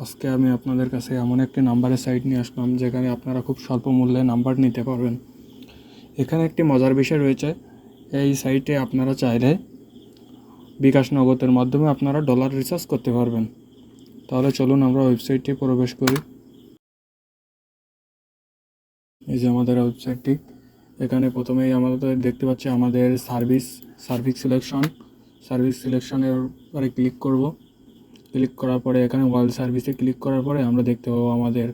আজকে আমি আপনাদের কাছে এমন একটি নাম্বারের সাইট নিয়ে আসলাম যেখানে আপনারা খুব স্বল্প মূল্যে নাম্বার নিতে পারবেন। এখানে একটি মজার বিষয় রয়েছে, এই সাইটে আপনারা চাইলে বিকাশ নগদের মাধ্যমে আপনারা ডলার রিচার্জ করতে পারবেন। তাহলে চলুন আমরা ওয়েবসাইটটি প্রবেশ করি। এই যে আমাদের ওয়েবসাইটটি, এখানে প্রথমেই আমাদের দেখতে পাচ্ছি আমাদের সার্ভিস সিলেকশনের পরে ক্লিক করব। ক্লিক করার পরে এখানে ওয়ার্ল্ড সার্ভিসে ক্লিক করার পরে আমরা দেখতে পাবো আমাদের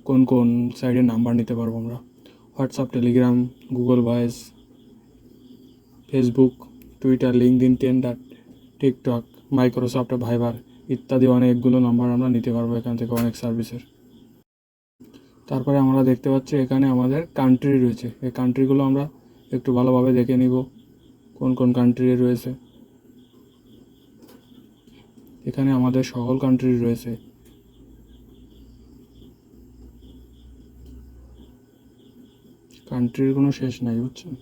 কোন কোন সাইডের নাম্বার নিতে পারবো আমরা। WhatsApp, Telegram, Google voice, Facebook, Twitter, LinkedIn, Tinder, TikTok, Microsoft, Viber ইত্যাদি অনেকগুলো নাম্বার আমরা নিতে পারবো এখান থেকে, অনেক সার্ভিসের। তারপরে আমরা দেখতে পাচ্ছি এখানে আমাদের কান্ট্রি রয়েছে। এই কান্ট্রিগুলো আমরা একটু ভালোভাবে দেখে নিব কোন কোন কান্ট্রি রয়েছে। এখানে আমাদের সকল কান্ট্রি রয়েছে। কান্ট্রির কোনো শেষ নাই, বুঝছেন?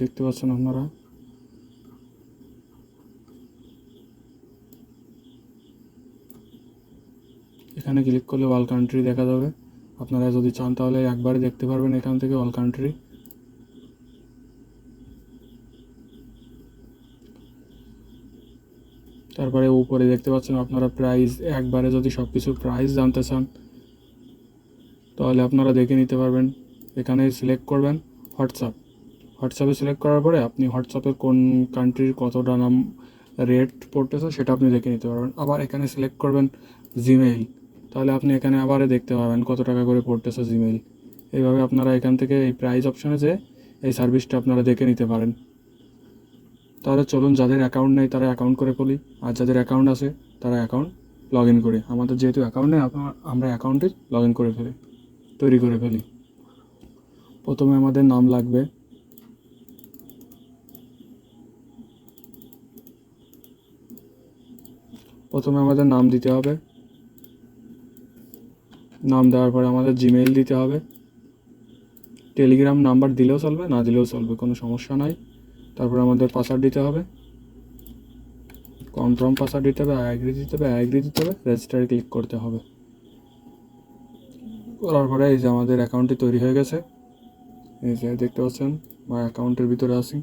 দেখতে পাচ্ছেন আপনারা। এখানে ক্লিক করলে অল কান্ট্রি দেখা যাবে। আপনারা যদি চান তাহলে একবারে দেখতে পারবেন এখান থেকে অল কান্ট্রি। তারপরে উপরে দেখতে পাচ্ছেন আপনারা প্রাইস, একবারে যদি সব কিছু প্রাইস জানতে চান তাহলে আপনারা দেখে নিতে পারবেন। এখানে সিলেক্ট করবেন হোয়াটসঅ্যাপে সিলেক্ট করার পরে আপনি হোয়াটসঅ্যাপের কোন কান্ট্রির কতটা নাম রেট পড়তেছে সেটা আপনি দেখে নিতে পারবেন। আবার এখানে সিলেক্ট করবেন জিমেইল, তাহলে আপনি এখানে আবারে দেখতে পাবেন কত টাকা করে পড়তেছে জিমেইল। এইভাবে আপনারা এখান থেকে এই প্রাইস অপশানে যেয়ে এই সার্ভিসটা আপনারা দেখে নিতে পারেন। তাহলে চলুন, যাদের অ্যাকাউন্ট নেই তারা অ্যাকাউন্ট করে ফেলি, আর যাদের অ্যাকাউন্ট আছে তারা অ্যাকাউন্ট লগ ইন করি। আমাদের যেহেতু অ্যাকাউন্ট নেই, আমরা অ্যাকাউন্টে লগ ইন করে ফেলি, তৈরি করে ফেলি। প্রথমে আমাদের নাম লাগবে। প্রথমে আমাদের নাম দিতে হবে। নাম দেওয়ার পরে আমাদের জিমেইল দিতে হবে। টেলিগ্রাম নাম্বার দিলেও চলবে, না দিলেও চলবে, কোনো সমস্যা নাই। তারপরে আমাদের পাসওয়ার্ড দিতে হবে, কনফার্ম পাসওয়ার্ড দিতে হবে, অ্যাগ্রি দিতে হবে, রেজিস্টারে ক্লিক করতে হবে। করার পরে এই যে আমাদের অ্যাকাউন্টটি তৈরি হয়ে গেছে। এই যে দেখতে পাচ্ছেন আমার অ্যাকাউন্টের ভিতরে আছি।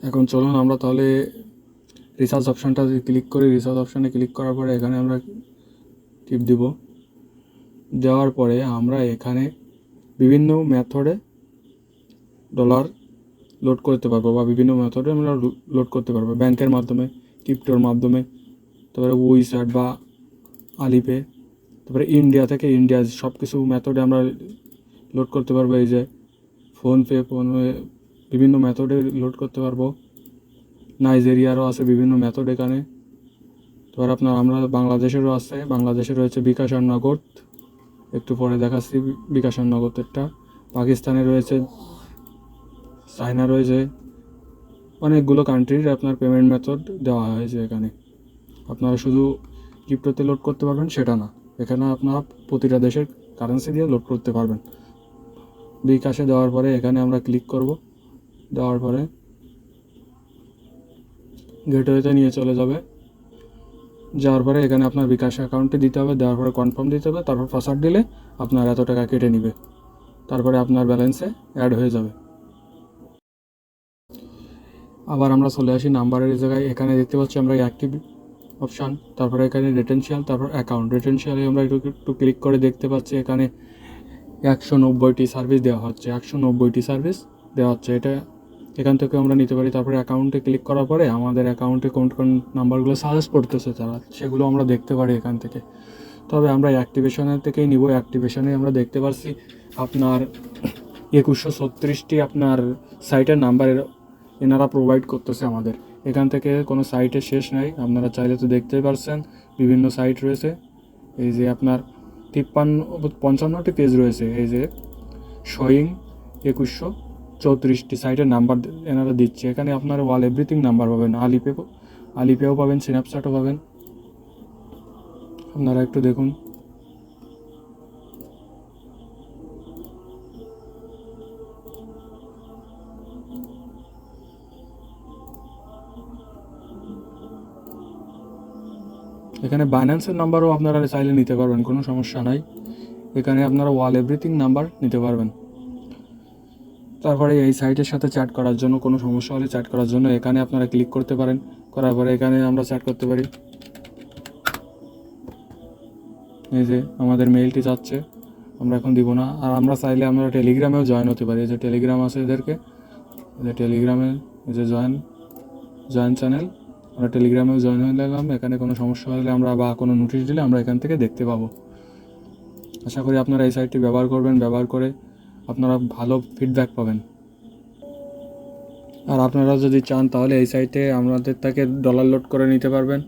এখন চলুন আমরা তাহলে রিচার্জ অপশানটা ক্লিক করি। রিচার্জ অপশানে ক্লিক করার পরে এখানে আমরা টিপ দিব। দেওয়ার পরে আমরা এখানে বিভিন্ন মেথডে ডলার লোড করতে পারবো, বা বিভিন্ন মেথডে আমরা লোড করতে পারবো, ব্যাংকের মাধ্যমে, ক্রিপ্টোর মাধ্যমে, তারপরে উইসার্ট বা আলিপে, তারপরে ইন্ডিয়া থেকে সব কিছু মেথডে আমরা লোড করতে পারবো। এই যে ফোনপে বিভিন্ন মেথডে লোড করতে পারবো। নাইজেরিয়ারও আছে বিভিন্ন মেথড এখানে। তারপর আমরা বাংলাদেশেরও আছে, বাংলাদেশে রয়েছে বিকাশ আর নগদ, একটু পরে দেখাচ্ছি বিকাশ আর নগদেরটা। পাকিস্তানে রয়েছে, চায়না রয়েছে, অনেকগুলো কান্ট্রির আপনার পেমেন্ট মেথড দেওয়া হয়েছে এখানে। আপনারা শুধু ক্রিপ্টোতে লোড করতে পারবেন সেটা না, এখানে আপনারা প্রতিটা দেশের কারেন্সি দিয়ে লোড করতে পারবেন। বিকাশে দেওয়ার পরে এখানে আমরা ক্লিক করব। দেওয়ার পরে গেটওয়েতে নিয়ে চলে যাবে। যাওয়ার পরে এখানে আপনার বিকাশ অ্যাকাউন্টে দিতে হবে, দেওয়ার পরে কনফার্ম দিতে হবে, তারপর পাসওয়ার্ড দিলে আপনার এত টাকা কেটে নেবে, তারপরে আপনার ব্যালেন্সে অ্যাড হয়ে যাবে। আবার আমরা চলে আসি নাম্বারের জায়গায়। এখানে দেখতে পাচ্ছি আমরা অ্যাক্টিভ অপশান, তারপরে এখানে রেটেনশিয়াল, তারপর অ্যাকাউন্ট। রেটেনশিয়ালে আমরা একটু ক্লিক করে দেখতে পাচ্ছি এখানে 190টি সার্ভিস দেওয়া হচ্ছে, 190টি সার্ভিস দেওয়া হচ্ছে। এখান থেকে আমরা নিতে পারি। তারপরে অ্যাকাউন্টে ক্লিক করার পরে আমাদের অ্যাকাউন্টে কোন কোন নাম্বারগুলো সাজেস্ট করতেছে তারা, সেগুলো আমরা দেখতে পারি এখান থেকে। তবে আমরা অ্যাক্টিভেশনের থেকেই নিব। অ্যাক্টিভেশনে আমরা দেখতে পাচ্ছি আপনার 2136টি আপনার সাইটের নাম্বারের এনারা প্রোভাইড করতেছে আমাদের। এখান থেকে কোনো সাইটের শেষ নাই, আপনারা চাইলে তো দেখতেই পারছেন বিভিন্ন সাইট রয়েছে। এই যে আপনার 55টি পেজ রয়েছে। এই যে শোয়িং 2134টি সাইটের নাম্বার এনারা দিচ্ছে। এখানে আপনার অল এভরিথিং নাম্বার পাবেন, আলিপেও পাবেন, স্ন্যাপচ্যাটও পাবেন। আপনারা একটু দেখুন। এখানে বাইন্যান্সের নাম্বারও আপনারা চাইলে নিতে পারবেন, কোনো সমস্যা নাই। এখানে আপনারা ওয়াল এভরিথিং নাম্বার নিতে পারবেন। তারপরে এই সাইটের সাথে চ্যাট করার জন্য, কোনো সমস্যা হলে চ্যাট করার জন্য এখানে আপনারা ক্লিক করতে পারেন। করার পরে এখানে আমরা চ্যাট করতে পারি। এই যে আমাদের মেইলটি যাচ্ছে, আমরা এখন দিব না। আর আমরা চাইলে আমরা টেলিগ্রামেও জয়েন হতে পারি। এই যে টেলিগ্রাম আছে এদেরকে, এই যে টেলিগ্রামে এই যে জয়েন চ্যানেল, আমরা টেলিগ্রামেও জয়েন হয়ে গেলাম। এখানে কোনো সমস্যা হলে আমরা বা কোনো নোটিশ দিলে আমরা এখান থেকে দেখতে পাবো। আশা করি আপনারা এই সাইটটি ব্যবহার করবেন, ব্যবহার করে আপনারা ভালো ফিডব্যাক পাবেন। আর আপনারা যদি চান তাহলে এই সাইটে আমাদের থেকে ডলার লোড করে নিতে পারবেন।